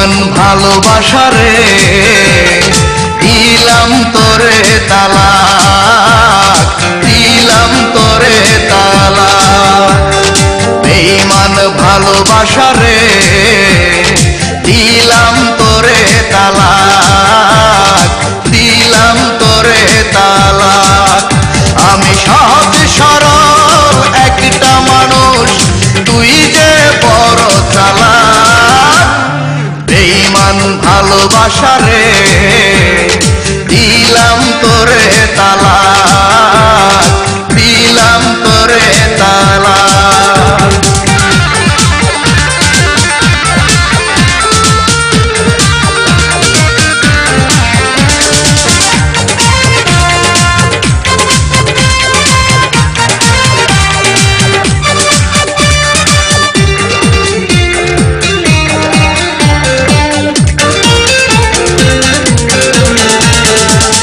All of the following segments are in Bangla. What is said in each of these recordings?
বেঈমান ভালোবাসা রে দিলাম তোরে তালাক, দিলাম তোরে তালাক। বেঈমান ভালোবাসা রে দিলাম তোরে তালাক, দিলাম তোরে তালাক। আমি সহজ সরল একটা মানুষ, তুই যে বড় চালাক। বেঈমান ভালোবাসা রে দিলাম তোরে তালাক, দিলাম তোরে তালাক।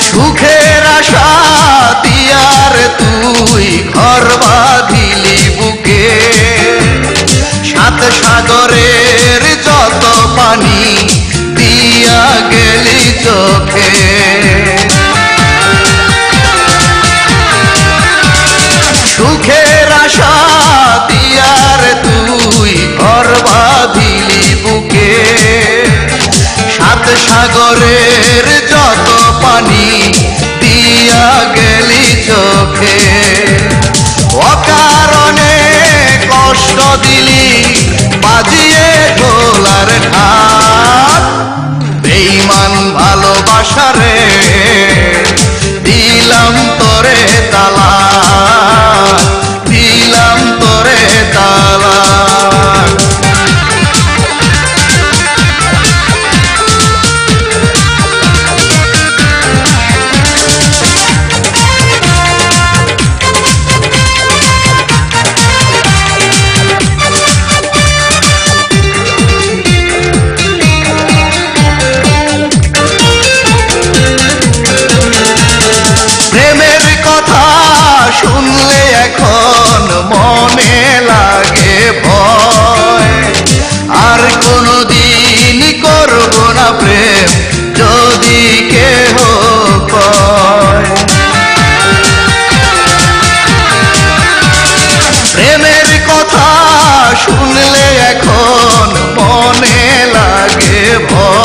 সুখের আশা দিয়ার তুই ঘর বাঁধিলি বুকে, সাত সাগরের যত পানি দিয়া গেলি চোখে। সুখের আশা দিয়ার তুই ঘর বাঁধিলি বুকে, সাত সাগরের যত পানি দিয়া গেলি চোখে। অকারণে কষ্ট দিলি বাজিয়ে ঢোলার ঢাক। বেঈমান ভালোবাসা রে দিলাম তোরে তালাক, দিলাম তোরে তালাক। প্রেমের কথা শুনলে এখন মনে লাগে ভয়, আর কোনদিন করব না প্রেম যদি কেহ কয়। প্রেমের কথা শুনলে এখন মনে লাগে ভয়,